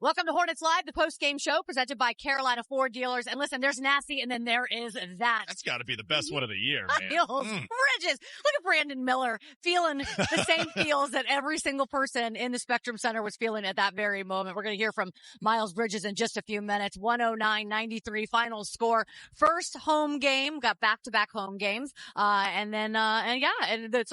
Welcome to Hornets Live, the post-game show presented by Carolina Ford Dealers. And listen, there's nasty, and then there is that. That's got to be the best one of the year, man. Bridges. Look at Brandon Miller feeling the same feels that every single person in the Spectrum Center was feeling at that very moment. We're going to hear from Miles Bridges in just a few minutes. 109-93 final score. First home game, got back-to-back home games. So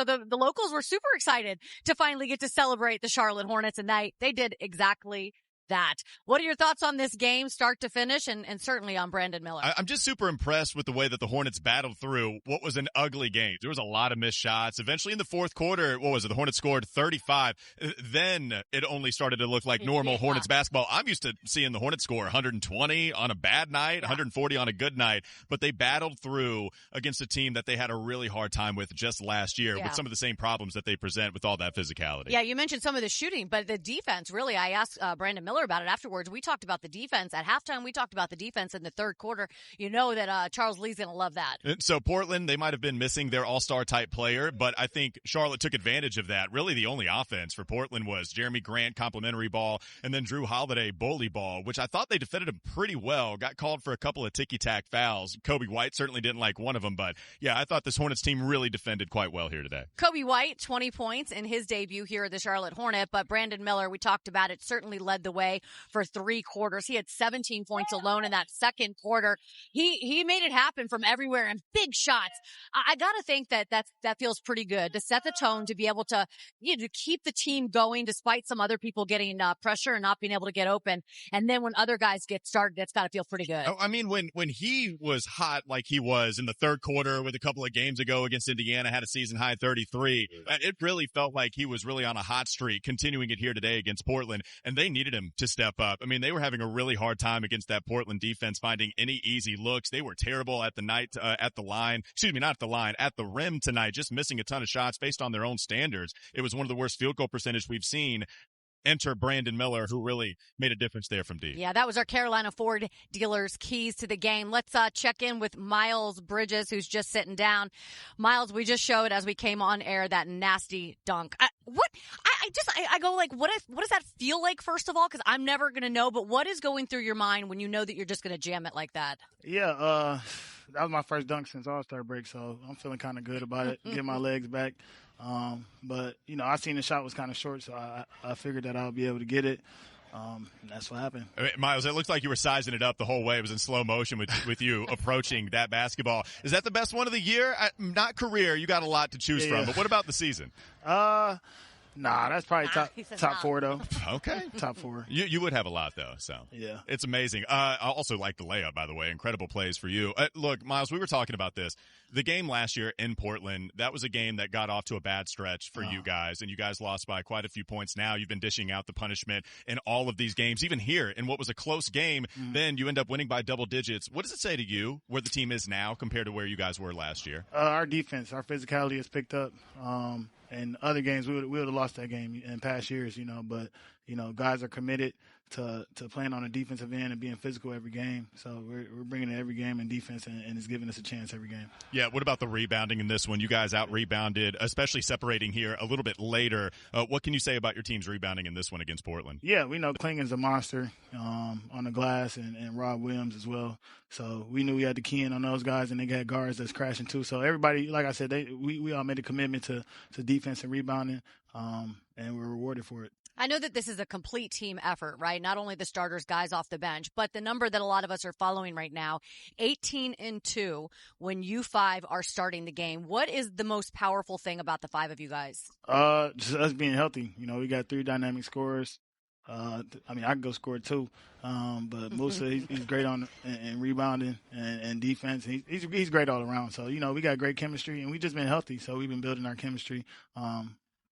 the locals were super excited to finally get to celebrate the Charlotte Hornets, and they did exactly that. What are your thoughts on this game, start to finish, and certainly on Brandon Miller? I'm just super impressed with the way that the Hornets battled through what was an ugly game. There was a lot of missed shots. Eventually in the fourth quarter, the Hornets scored 35. Then it only started to look like normal Hornets basketball. I'm used to seeing the Hornets score 120 on a bad night, 140 on a good night, but they battled through against a team that they had a really hard time with just last year with some of the same problems that they present with all that physicality. Yeah, you mentioned some of the shooting, but the defense, really, I asked Brandon Miller about it afterwards. We talked about the defense at halftime. We talked about the defense in the third quarter. You know that Charles Lee's going to love that. So Portland, they might have been missing their all-star type player, but I think Charlotte took advantage of that. Really the only offense for Portland was Jeremy Grant complimentary ball and then Drew Holiday bully ball, which I thought they defended him pretty well. Got called for a couple of ticky-tack fouls. Coby White certainly didn't like one of them, but yeah, I thought this Hornets team really defended quite well here today. Coby White, 20 points in his debut here at the Charlotte Hornet, but Brandon Miller, we talked about it, certainly led the way for 3 quarters. He had 17 points alone in that second quarter. He made it happen from everywhere and big shots. I got to think that feels pretty good to set the tone, to be able to, to keep the team going despite some other people getting pressure and not being able to get open. And then when other guys get started, that's got to feel pretty good. I mean, when he was hot like he was in the third quarter with a couple of games ago against Indiana, had a season high 33. It really felt like he was really on a hot streak, continuing it here today against Portland, and they needed him to step up. I mean, they were having a really hard time against that Portland defense, finding any easy looks. They were terrible at the rim tonight, just missing a ton of shots based on their own standards. It was one of the worst field goal percentage we've seen. Enter Brandon Miller, who really made a difference there from deep. Yeah, that was our Carolina Ford Dealers keys to the game. Let's check in with Miles Bridges, who's just sitting down. Miles, we just showed as we came on air that nasty dunk. I go like, what does that feel like, first of all? Because I'm never going to know, but what is going through your mind when you know that you're just going to jam it like that? Yeah, that was my first dunk since All-Star break, so I'm feeling kind of good about it, get my legs back. But, I seen the shot was kind of short, so I figured that I'll be able to get it. That's what happened. I mean, Miles, it looked like you were sizing it up the whole way. It was in slow motion with you approaching that basketball. Is that the best one of the year? Not career. You got a lot to choose from. But what about the season? Nah, that's probably top 4, though. Okay. Top 4. You would have a lot, though, so. Yeah. It's amazing. I also like the layup, by the way. Incredible plays for you. Look, Miles, we were talking about this. The game last year in Portland, that was a game that got off to a bad stretch for you guys, and you guys lost by quite a few points. Now you've been dishing out the punishment in all of these games, even here in what was a close game. Then you end up winning by double digits. What does it say to you where the team is now compared to where you guys were last year? Our defense, our physicality has picked up. And other games, we would have lost that game in past years, but, guys are committed to playing on the defensive end and being physical every game. So we're bringing it every game in defense, and it's giving us a chance every game. Yeah, what about the rebounding in this one? You guys out-rebounded, especially separating here a little bit later. What can you say about your team's rebounding in this one against Portland? Yeah, we know Klingen's a monster on the glass, and Rob Williams as well. So we knew we had to key in on those guys, and they got guards that's crashing too. So everybody, like I said, we all made a commitment to defense and rebounding, and we're rewarded for it. I know that this is a complete team effort, right? Not only the starters, guys off the bench, but the number that a lot of us are following right now, 18-2 when you 5 are starting the game. What is the most powerful thing about the 5 of you guys? Just us being healthy. We got 3 dynamic scorers. I could go score 2. But Musa, he's great on and rebounding and defense. He's great all around. So, we got great chemistry, and we've just been healthy. So we've been building our chemistry.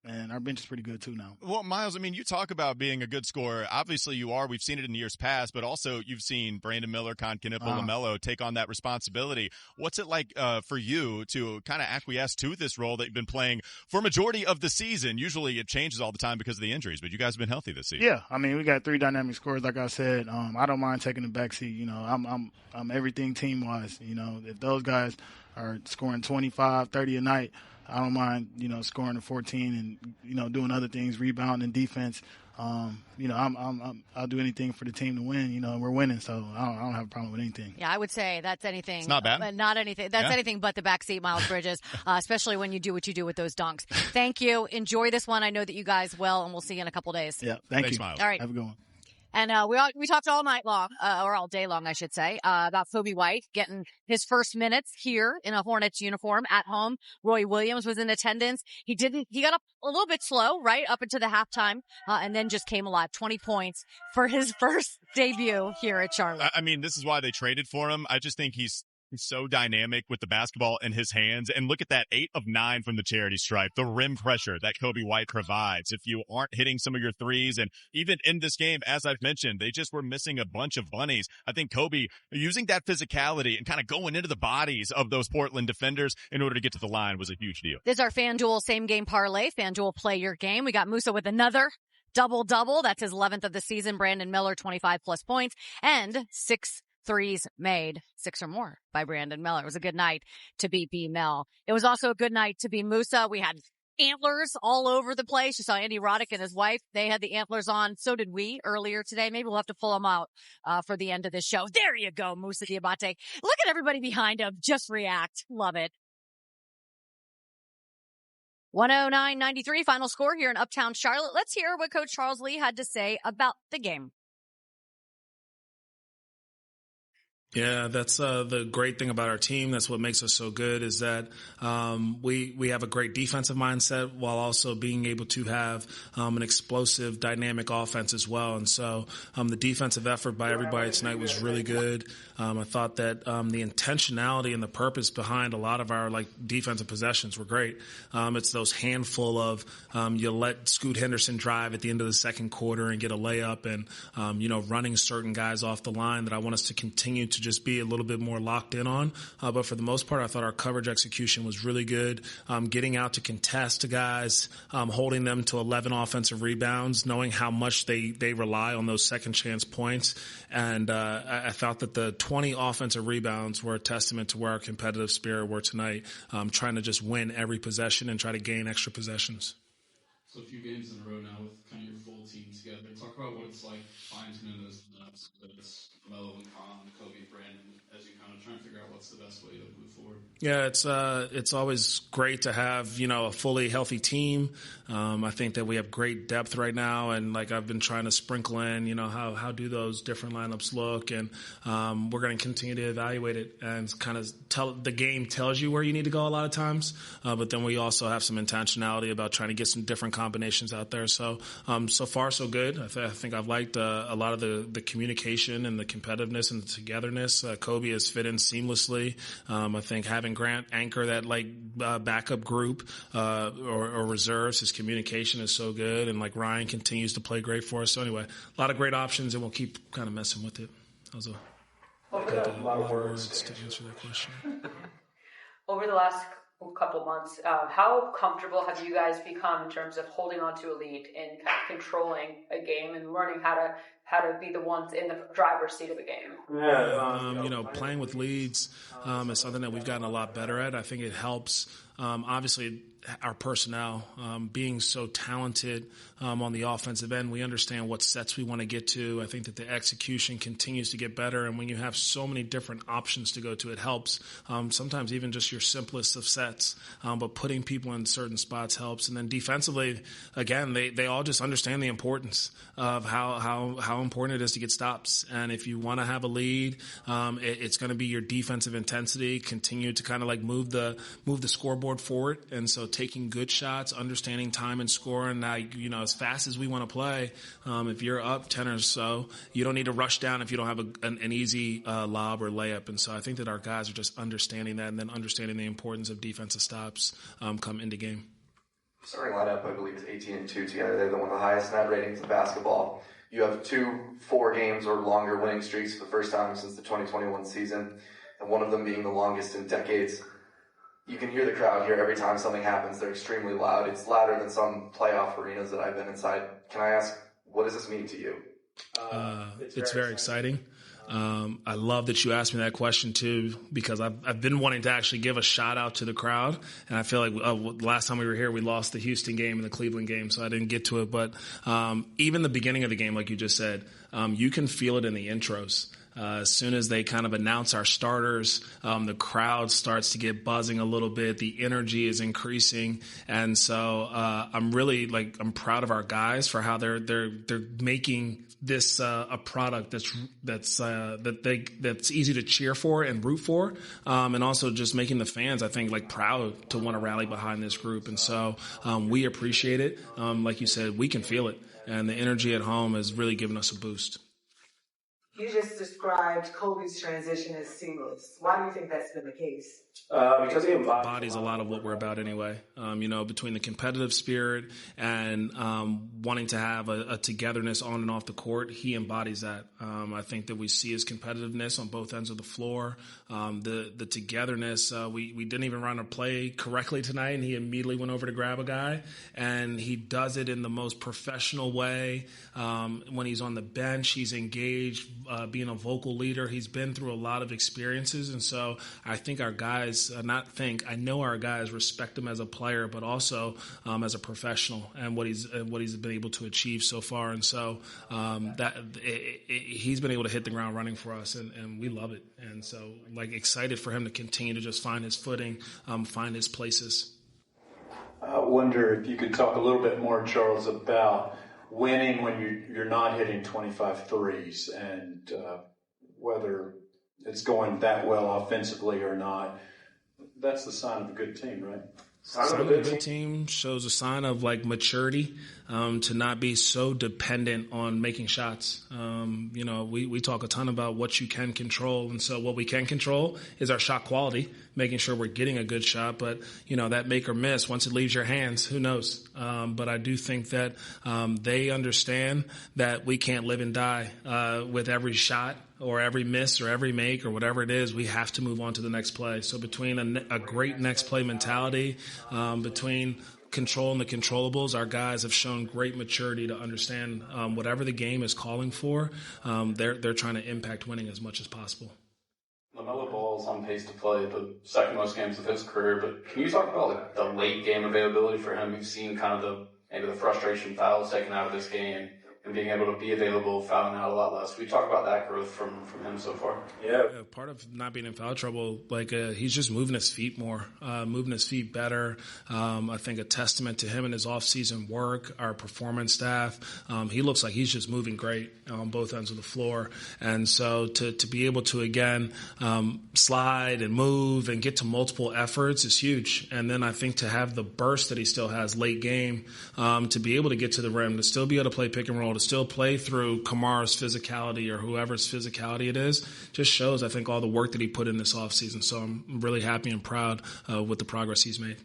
And our bench is pretty good, too, now. Well, Miles, you talk about being a good scorer. Obviously, you are. We've seen it in years past, but also you've seen Brandon Miller, Con Knippel, LaMelo take on that responsibility. What's it like for you to kind of acquiesce to this role that you've been playing for a majority of the season? Usually it changes all the time because of the injuries, but you guys have been healthy this season. Yeah, we got 3 dynamic scorers, like I said. I don't mind taking the backseat. I'm everything team-wise. If those guys are scoring 25, 30 a night, I don't mind, scoring the 14 and, doing other things, rebounding, defense. I'll do anything for the team to win, and we're winning, so I don't have a problem with anything. Yeah, I would say that's anything. It's not bad. Not anything. That's anything but the backseat, Miles Bridges, especially when you do what you do with those dunks. Thank you. Enjoy this one. I know that you guys will, and we'll see you in a couple days. Yeah, thanks, you. Miles. All right. Have a good one. And we talked all night long, or all day long, I should say, about Coby White getting his first minutes here in a Hornets uniform at home. Roy Williams was in attendance. He got up a little bit slow, right, up into the halftime, and then just came alive. 20 points for his first debut here at Charlotte. I mean, this is why they traded for him. I just think he's so dynamic with the basketball in his hands. And look at that, 8 of 9 from the charity stripe, the rim pressure that Coby White provides. If you aren't hitting some of your threes, and even in this game, as I've mentioned, they just were missing a bunch of bunnies. I think Coby using that physicality and kind of going into the bodies of those Portland defenders in order to get to the line was a huge deal. This is our FanDuel same game parlay. FanDuel play your game. We got Musa with another double-double. That's his 11th of the season. Brandon Miller, 25 plus points and 6 threes made, 6 or more by Brandon Miller. It was a good night to be B-Mel. It was also a good night to be Musa. We had antlers all over the place. You saw Andy Roddick and his wife. They had the antlers on. So did we earlier today. Maybe we'll have to pull them out for the end of this show. There you go, Musa Diabate. Look at everybody behind him. Just react. Love it. 109-93 final score here in Uptown Charlotte. Let's hear what Coach Charles Lee had to say about the game. Yeah, that's the great thing about our team. That's what makes us so good is that we have a great defensive mindset while also being able to have an explosive, dynamic offense as well. And so the defensive effort by everybody tonight was really good. I thought that the intentionality and the purpose behind a lot of our defensive possessions were great. It's those handful of you let Scoot Henderson drive at the end of the second quarter and get a layup and running certain guys off the line that I want us to continue to just be a little bit more locked in on. But for the most part, I thought our coverage execution was really good. Getting out to contest to guys, holding them to 11 offensive rebounds, knowing how much they rely on those second chance points. And I thought that the 20 offensive rebounds were a testament to where our competitive spirit were tonight, trying to just win every possession and try to gain extra possessions. So a few games in a row now with kind of your full team together. Talk about what it's like fine-tuning those nuts, that's Melo and Con, Coby, Brandon, as you kind of try and figure out what's the best way to move forward. Yeah, it's always great to have, a fully healthy team. I think that we have great depth right now, and I've been trying to sprinkle in, how do those different lineups look, and we're going to continue to evaluate it and kind of the game tells you where you need to go a lot of times, but then we also have some intentionality about trying to get some different combinations out there. So far so good. I think I've liked a lot of the communication and the competitiveness and the togetherness. Coby has fit in seamlessly. I think having Grant anchor that backup group or reserves, his communication is so good, and Ryan continues to play great for us. So anyway, a lot of great options, and we'll keep kind of messing with it. That was a lot of words to answer that question. Over the last couple months, how comfortable have you guys become in terms of holding on to a lead and kind of controlling a game and learning how to be the ones in the driver's seat of the game? Yeah, playing with leads is something that we've gotten a lot better at. I think it helps. Obviously, our personnel being so talented on the offensive end, we understand what sets we want to get to. I think that the execution continues to get better, and when you have so many different options to go to, it helps. Sometimes even just your simplest of sets, but putting people in certain spots helps. And then defensively, again, they all just understand the importance of how important it is to get stops. And if you want to have a lead, it's going to be your defensive intensity, continue to kind of move the scoreboard forward. And so taking good shots, understanding time and scoring, as fast as we want to play, if you're up 10 or so, you don't need to rush down if you don't have an easy lob or layup. And so I think that our guys are just understanding that and then understanding the importance of defensive stops come into game. Starting lineup, I believe, is 18-2 together. They're one of the highest net ratings in basketball. You have 2 4-games or longer winning streaks for the first time since the 2021 season, and one of them being the longest in decades. You can hear the crowd here every time something happens. They're extremely loud. It's louder than some playoff arenas that I've been inside. Can I ask, what does this mean to you? It's very exciting. I love that you asked me that question too, because I've been wanting to actually give a shout out to the crowd. And I feel like last time we were here, we lost the Houston game and the Cleveland game, so I didn't get to it. But even the beginning of the game, like you just said, you can feel it in the intros. As soon as they kind of announce our starters, the crowd starts to get buzzing a little bit. The energy is increasing, and so I'm proud of our guys for how they're making this a product that's easy to cheer for and root for, and also just making the fans, I think, like proud to want to rally behind this group. And so we appreciate it. Like you said, we can feel it, and the energy at home has really given us a boost. You just described Coby's transition as seamless. Why do you think that's been the case? Because he embodies a lot of what we're about anyway. Between the competitive spirit and wanting to have a togetherness on and off the court, he embodies that. I think that we see his competitiveness on both ends of the floor. The togetherness, we didn't even run a play correctly tonight, and he immediately went over to grab a guy. And he does it in the most professional way. When he's on the bench, he's engaged, being a vocal leader. He's been through a lot of experiences. And so I think our guys, I know our guys respect him as a player, but also as a professional, and what he's been able to achieve so far. And so he's been able to hit the ground running for us, and we love it. And so excited for him to continue to just find his footing, find his places. I wonder if you could talk a little bit more, Charles, about winning when you're not hitting 25 threes, and whether it's going that well offensively or not. That's the sign of a good team, right? Sign of a good team shows a sign of maturity, to not be so dependent on making shots. We talk a ton about what you can control. And so what we can control is our shot quality, making sure we're getting a good shot. But, that make or miss, once it leaves your hands, who knows? But I do think that they understand that we can't live and die with every shot or every miss or every make or whatever it is. We have to move on to the next play. So between a great next play mentality, between control and the controllables, our guys have shown great maturity to understand whatever the game is calling for, they're trying to impact winning as much as possible. LaMelo Ball's on pace to play the second most games of his career, but can you talk about the late game availability for him? We've seen kind of maybe the frustration fouls taken out of this game, and being able to be available, fouling out a lot less. We talk about that growth from him so far. Yeah, part of not being in foul trouble, he's just moving his feet more, moving his feet better. I think a testament to him and his off-season work, our performance staff. He looks like he's just moving great on both ends of the floor. And so to be able to, again, slide and move and get to multiple efforts is huge. And then I think to have the burst that he still has late game, to be able to get to the rim, to still be able to play pick and roll, to still play through Kamara's physicality or whoever's physicality it is, just shows, I think, all the work that he put in this offseason. So I'm really happy and proud with the progress he's made.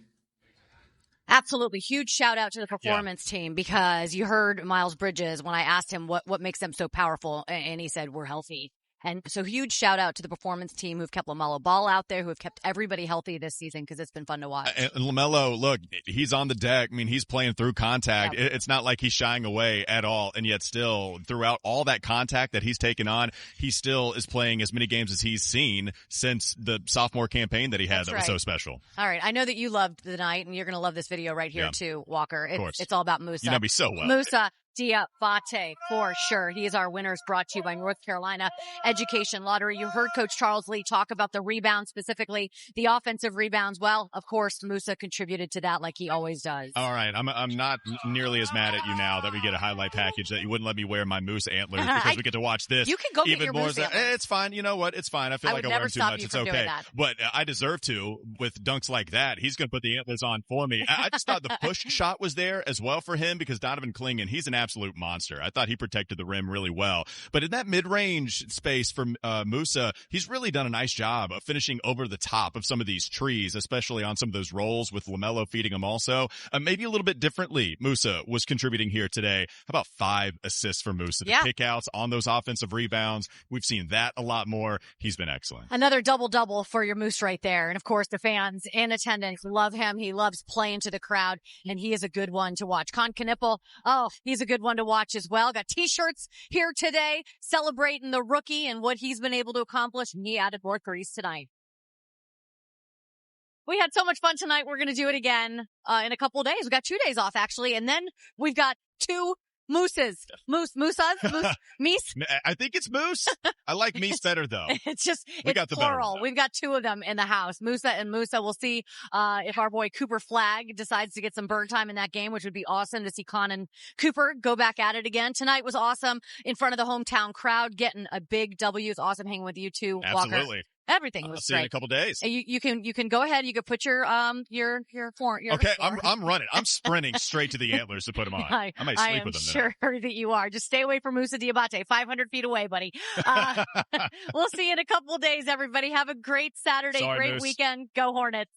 Absolutely. Huge shout out to the performance team, because you heard Miles Bridges when I asked him what makes them so powerful, and he said, we're healthy. And so huge shout out to the performance team who've kept LaMelo Ball out there, who have kept everybody healthy this season, because it's been fun to watch. And LaMelo, look, he's on the deck. I mean, he's playing through contact. Yep. It's not like he's shying away at all. And yet still, throughout all that contact that he's taken on, he still is playing as many games as he's seen since the sophomore campaign that he had. That was so special. All right. I know that you loved the night, and you're going to love this video right here too, Walker. It's all about Musa. You know me so well. Musa Diabate, for sure. He is our winners, brought to you by North Carolina Education Lottery. You heard Coach Charles Lee talk about the rebounds, specifically the offensive rebounds. Well, of course, Musa contributed to that like he always does. All right. I'm not nearly as mad at you now that we get a highlight package, that you wouldn't let me wear my Moose antlers because we get to watch this. You can go even get your more. Moose antlers. It's fine. You know what? It's fine. I feel like I wear them too much. It's okay. But I deserve to with dunks like that. He's going to put the antlers on for me. I just thought the push shot was there as well for him, because Donovan Clingan, he's an absolute monster. I thought he protected the rim really well. But in that mid-range space for Musa, he's really done a nice job of finishing over the top of some of these trees, especially on some of those rolls with LaMelo feeding him also. Maybe a little bit differently, Musa was contributing here today. How about 5 assists for Musa? The kickouts on those offensive rebounds. We've seen that a lot more. He's been excellent. Another double-double for your Moose right there. And, of course, the fans in attendance love him. He loves playing to the crowd, and he is a good one to watch. Con Knipple, he's a good good one to watch as well. Got t-shirts here today celebrating the rookie and what he's been able to accomplish. And he added more threes tonight. We had so much fun tonight. We're going to do it again in a couple of days. We got 2 days off, actually. And then we've got 2 mooses. Meese? I think it's moose. I like meese better, though. It's got the plural. We've got 2 of them in the house, Musa and Musa. We'll see if our boy Cooper Flagg decides to get some bird time in that game, which would be awesome to see Con and Cooper go back at it again. Tonight was awesome in front of the hometown crowd, getting a big W. It's awesome hanging with you too, Walker. Absolutely. Everything was I'll see great. you in a couple days. You can go ahead. You can put your Okay, I'm running. I'm sprinting straight to the antlers to put them on. I might sleep with them. I'm sure that you are. Just stay away from Musa Diabate. 500 feet away, buddy. We'll see you in a couple of days, everybody. Have a great Saturday, great weekend. Go Hornets.